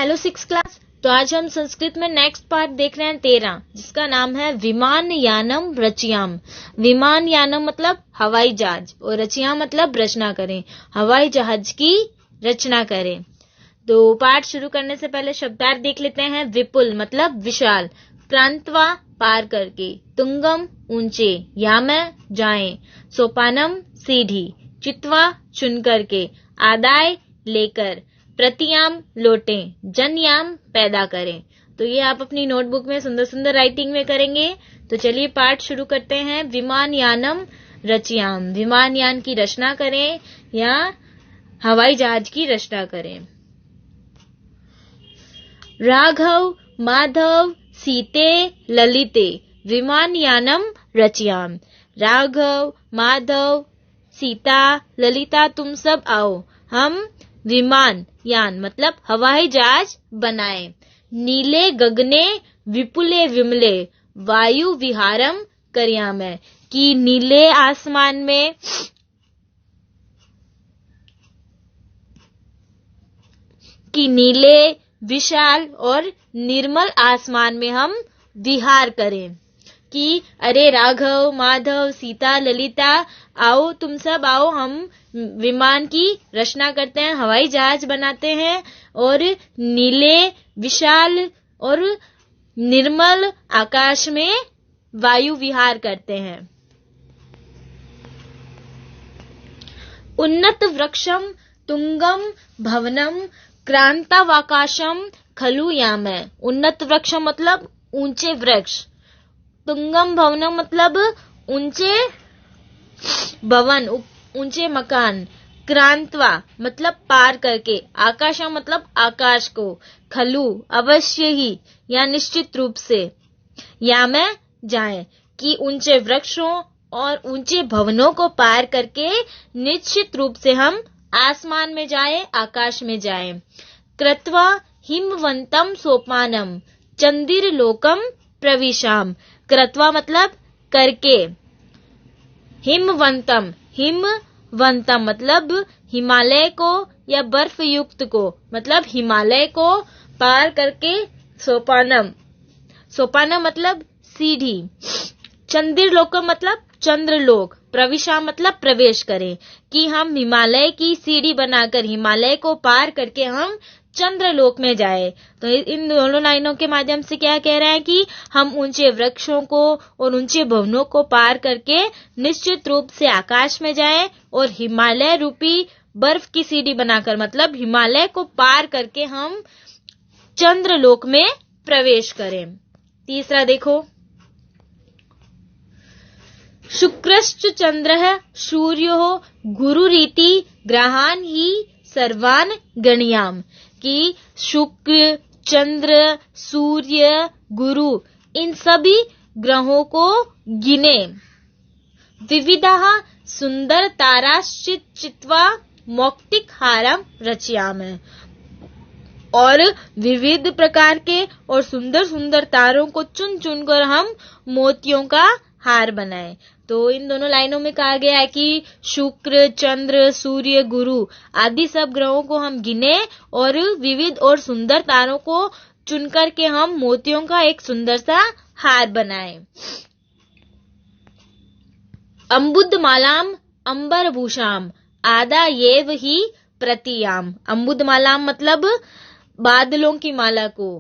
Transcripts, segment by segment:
Hello six class. तो आज हम संस्कृत में नेक्स्ट पार्ट देख रहे हैं 13, जिसका नाम है विमान यानम रचयाम। विमान यानम मतलब हवाई जहाज और रचयाम मतलब रचना करें, हवाई जहाज की रचना करें। तो पाठ शुरू करने से पहले शब्दार्थ देख लेते हैं। विपुल मतलब विशाल, क्रांतवा पार करके, तुंगम ऊंचे, याम जाएं, सोपानम सीढ़ी, चित्वा चुन करके, आदाय लेकर, प्रतियाम लौटें, जनयाम पैदा करें। तो ये आप अपनी नोटबुक में सुंदर सुंदर राइटिंग में करेंगे। तो चलिए पाठ शुरू करते हैं। विमान यानम रचयाम, विमान यान की रचना करें या हवाई जहाज की रचना करें। राघव माधव सीते ललिते विमान यानम रचयाम। राघव माधव सीता ललिता तुम सब आओ, हम विमान यान मतलब हवाई जहाज बनाए। नीले गगने विपुले विमले वायु विहारम करियामय, कि नीले आसमान में कि नीले विशाल और निर्मल आसमान में हम विहार करें। कि अरे राघव माधव सीता ललिता आओ, तुम सब आओ, हम विमान की रचना करते हैं, हवाई जहाज बनाते हैं और नीले विशाल और निर्मल आकाश में वायु विहार करते हैं। उन्नत वृक्षम तुंगम भवनम क्रांतावाकाशम खलु यामय। उन्नत वृक्ष मतलब ऊंचे वृक्ष, तुंगम भवनम मतलब ऊंचे भवन, ऊंचे मकान, क्रांतवा मतलब पार करके, आकाशा मतलब आकाश को, खलु अवश्य ही या निश्चित रूप से, यामय जाए, कि ऊंचे वृक्षों और ऊंचे भवनों को पार करके निश्चित रूप से हम आसमान में जाए, आकाश में जाए। कृत्वा हिमवंतम सोपानम चंदिर लोकम प्रविशाम। कृत्वा मतलब करके, हिमवंतम हिमवंतम मतलब हिमालय को या बर्फ युक्त को, मतलब हिमालय को पार करके, सोपानम सोपानम मतलब सीढ़ी, चंद्रलोकम मतलब चंद्रलोक, प्रविशा मतलब प्रवेश करें, कि हम हिमालय की सीढ़ी बनाकर हिमालय को पार करके हम चंद्रलोक में जाए। तो इन दोनों लाइनों के माध्यम से क्या कह रहा है कि हम ऊंचे वृक्षों को और ऊंचे भवनों को पार करके निश्चित रूप से आकाश में जाएं और हिमालय रूपी बर्फ की सीढ़ी बनाकर, मतलब हिमालय को पार करके हम चंद्रलोक में प्रवेश करें। तीसरा देखो, शुक्रश्च चंद्रः सूर्यो गुरुरीति ग्रहान ही सर्वान गणयाम। कि शुक्र चंद्र सूर्य गुरु इन सभी ग्रहों को गिने। विविधः सुंदर ताराश्चित चित्वा मौक्तिक हारम रचयाम, और विविध प्रकार के और सुंदर सुंदर तारों को चुन चुन कर हम मोतियों का हार बनाए। तो इन दोनों लाइनों में कहा गया है कि शुक्र चंद्र सूर्य गुरु आदि सब ग्रहों को हम गिने और विविध और सुंदर तारों को चुनकर के हम मोतियों का एक सुंदर सा हार बनाए। अम्बुदमालाम अंबरभूषाम आदा येव ही प्रतियाम। अम्बुदमालाम मतलब बादलों की माला को,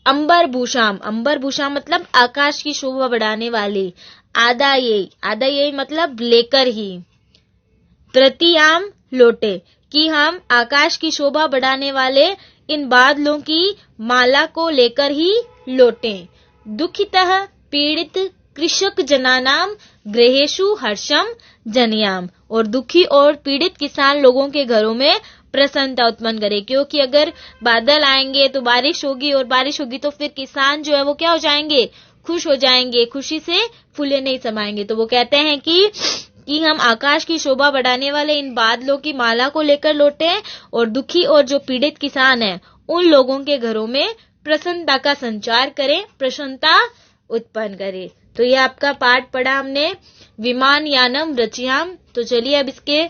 अंबरभूषाम अंबरभूषाम मतलब आकाश की शोभा बढ़ाने वाली, आदा ये मतलब लेकर ही, प्रतियाम लौटे, कि हम आकाश की शोभा बढ़ाने वाले इन बादलों की माला को लेकर ही लौटें। दुखितः पीड़ित कृषक जनानाम गृहेषु हर्षम जनयाम, और दुखी और पीड़ित किसान लोगों के घरों में प्रसन्नता उत्पन्न करे, क्योंकि अगर बादल आएंगे तो बारिश होगी और बारिश होगी तो फिर किसान जो है वो क्या हो जाएंगे, खुश हो जाएंगे, खुशी से फूले नहीं समाएंगे। तो वो कहते हैं कि हम आकाश की शोभा बढ़ाने वाले इन बादलों की माला को लेकर लौटे और दुखी और जो पीड़ित किसान हैं उन लोगों के घरों में प्रसन्नता का संचार करें, प्रसन्नता उत्पन्न करें। तो ये आपका पाठ पढ़ा हमने, विमान यानम रचयाम। तो चलिए अब इसके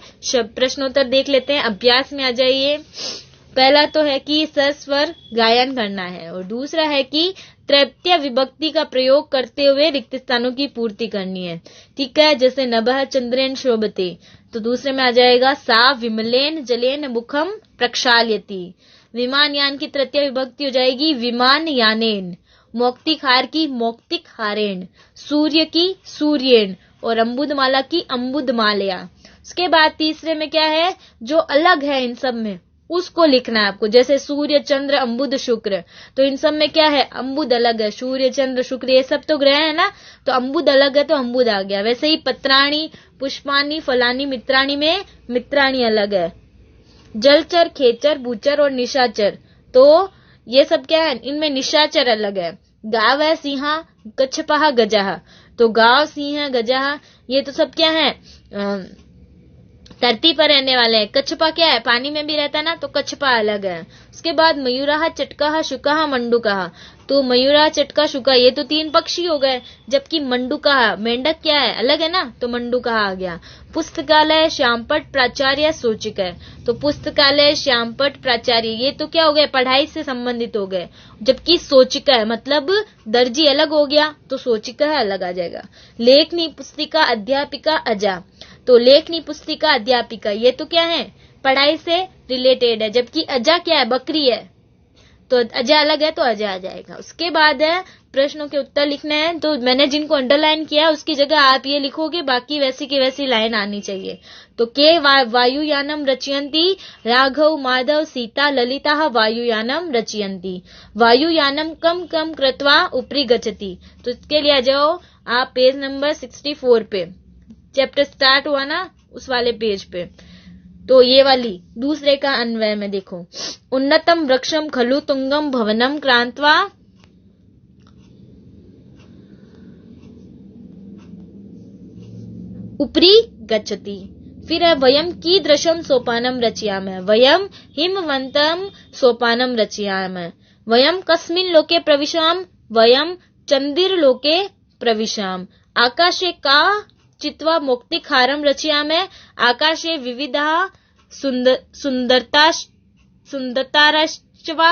प्रश्नोत्तर देख लेते हैं। अभ्यास में आ जाइए। पहला तो है कि सस्वर गायन करना है और दूसरा है कि तृतीय विभक्ति का प्रयोग करते हुए रिक्त स्थानों की पूर्ति करनी है। ठीक है, जैसे नभः चंद्रेन शोभते, तो दूसरे में आ जाएगा सा विमलेन जलेन मुखम प्रक्षाल्यति। विमान यान की तृतीय विभक्ति हो जाएगी विमान यानेन। मौक्तिक हार की मौक्तिक हारेण, सूर्य की सूर्येण और अम्बुदमाला की अम्बुदमालया। उसके बाद तीसरे में क्या है, जो अलग है इन सब में उसको लिखना है आपको। जैसे सूर्य चंद्र अम्बुद शुक्र, तो इन सब में क्या है, अम्बुद अलग है, सूर्य चंद्र शुक्र ये सब तो ग्रह है ना, तो अम्बुद अलग है तो अम्बुद आ गया। वैसे ही पत्राणी पुष्पानी फलानी मित्राणी में मित्राणी अलग है। जलचर खेचर भूचर और निशाचर, तो ये सब क्या है, इनमें निशाचर अलग है। गाव है सिंहा कच्छपहा गजाहा, तो गाव सिंह गजाहा ये तो सब क्या है, धरती पर रहने वाले हैं। कच्छपा क्या है, पानी में भी रहता है ना, तो कच्छपा अलग है। उसके बाद मयूराहा चटकाहा शुकाहा मंडुकाहा, तो मयूरा चटका शुका ये तो 3 पक्षी हो गए, जबकि मंडुकाहा मेंढक क्या है, अलग है ना, तो मंडुकाहा आ गया। पुस्तकालय श्यामपट प्राचार्य सूचिक है, तो पुस्तकालय श्यामपट प्राचार्य ये तो क्या हो गए, पढ़ाई से संबंधित हो गए। जबकि सोचिका है मतलब दर्जी अलग हो गया, तो सोचिका है अलग आ जाएगा। लेखनी पुस्तिका अध्यापिका अजा, तो लेखनी पुस्तिका अध्यापिका ये तो क्या है, पढ़ाई से रिलेटेड है। जबकि अजा क्या है, बकरी है, तो अजा अलग है तो अजा आ जाएगा। उसके बाद है प्रश्नों के उत्तर लिखने हैं, तो मैंने जिनको अंडरलाइन किया उसकी जगह आप ये लिखोगे, बाकी वैसी की वैसी लाइन आनी चाहिए। तो के वायुयानम रचयन्ति राघव माधव सीता ललिता वायुयानम रचयन्ति। वायुयानम कम कम कृत्वा ऊपरी गच्छति, तो इसके लिए आ जाओ आप पेज नंबर 64 पे, चैप्टर स्टार्ट हुआ ना उस वाले पेज पे। तो ये वाली दूसरे का अन्वय में देखो, उन्नतम वृक्षम खलु तुंगम भवनम क्रांत्वा उपरी गच्छति। फिर है वयम कीदृशम सोपानम रचयामः, वयम हिमवंतम सोपानम रचयामः। वयम कस्मिन् लोके प्रविशाम, वयम चंदिर लोके प्रविशाम। आकाशे का चित्वा मौक्तिकहारम रचयामः, आकाशे विविधा सुंदरतारिश्चवा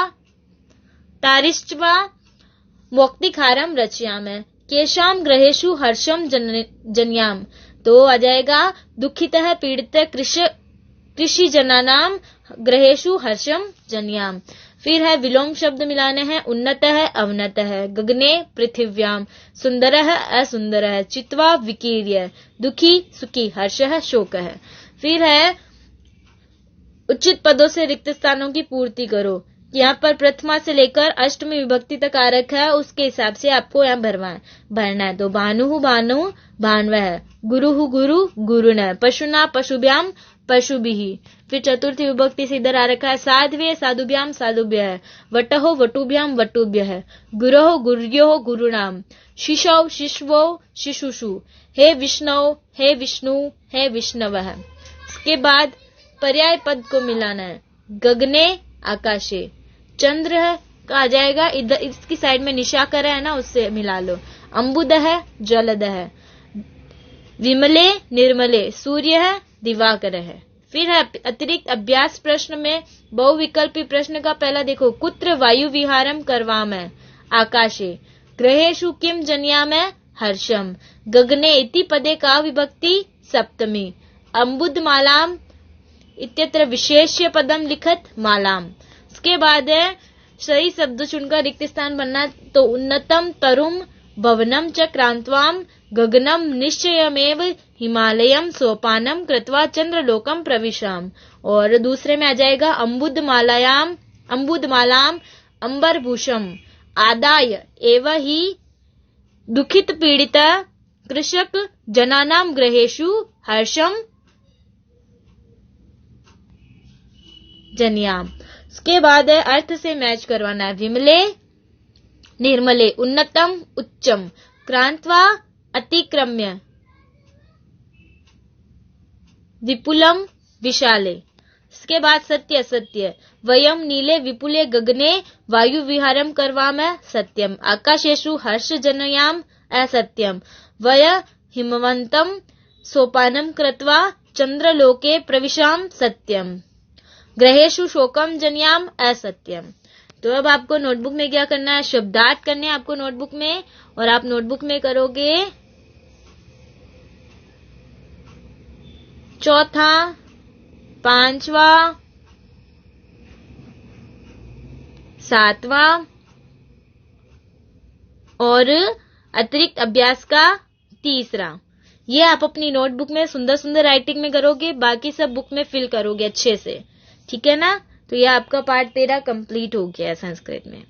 मौक्तिकहारम रचयामः। केशाम ग्रहेषु हर्षम जन्याम, तो आ जाएगा दुखितः पीड़ितः कृषि जनानाम ग्रहेषु हर्षम जन्याम। फिर है विलोम शब्द मिलाने हैं, उन्नत है अवनत है, गगने पृथिव्याम, सुंदर है असुंदर है, चित्वा विकीर्य, दुखी सुखी, हर्ष है शोक है। फिर है उचित पदों से रिक्त स्थानों की पूर्ति करो। यहाँ पर प्रथमा से लेकर अष्टमी विभक्ति तक आ रखा है, उसके हिसाब से आपको यहाँ भरना है। तो भानु भानु भानव है, गुरु गुरु गुरुन, पशुना पशुभ्याम पशुभिः। फिर चतुर्थी विभक्ति से इधर आ रखा है, साध्वे साधुभ्याम साधुभ्य है, वटहो वटुभ्याम वटुभ्य है, गुरोह गुर्यो गुरुणाम, शिशौ शिशवो शिशुषु, हे विष्णु हे विष्णु हे विष्णव है। इसके बाद पर्याय पद को मिलाना है, गगने आकाशे, चंद्र का आ जाएगा इधर इसकी साइड में निशाकर है ना, उससे मिला लो। अम्बुद है जलद है, विमले निर्मले, सूर्य है दिवाकर है। फिर है अतिरिक्त अभ्यास प्रश्न में बहुविकल्पी प्रश्न का पहला देखो, कुत्र वायु विहारम करवामः, आकाशे, ग्रहेषु किम जन्यामः, हर्षम, गगने इति पदे का विभक्ति सप्तमी, अम्बुदमालाम इत्यत्र विशेष्य पदम लिखत मालाम। इसके बाद है सही शब्द चुनकर रिक्त स्थान बनना, तो उन्नतम तरुम भवनम च क्रांत्वाम, गगनम निश्चयमेव हिमालयम सोपानम कृत्वा चंद्रलोकम प्रविशाम। और दूसरे में आ जाएगा अम्बुदमालाम अंबरभूषम आदाय एव ही दुखित पीड़ित कृषक जनानाम ग्रहेषु हर्षम जन्याम। उसके बाद है अर्थ से मैच करवाना है, विमले निर्मले, उन्नतम उच्चम, क्रांत्वा अतिक्रम्य, विपुलम विशाले। इसके बाद सत्य असत्य, वयम नीले विपुले गगने वायु विहारम करवामः, सत्यम, आकाशेषु हर्ष जनयाम असत्यम, वय हिमवंतम सोपानम कृत्वा चंद्रलोके प्रविशाम, सत्यम। ग्रहेषु शोकम जन्याम असत्यम। तो अब आपको नोटबुक में क्या करना है, शब्दार्थ करने हैं आपको नोटबुक में, और आप नोटबुक में करोगे चौथा, पांचवा, सातवां और अतिरिक्त अभ्यास का तीसरा। ये आप अपनी नोटबुक में सुंदर सुंदर राइटिंग में करोगे, बाकी सब बुक में फिल करोगे अच्छे से, ठीक है ना। तो ये आपका पार्ट 13 कंप्लीट हो गया है संस्कृत में।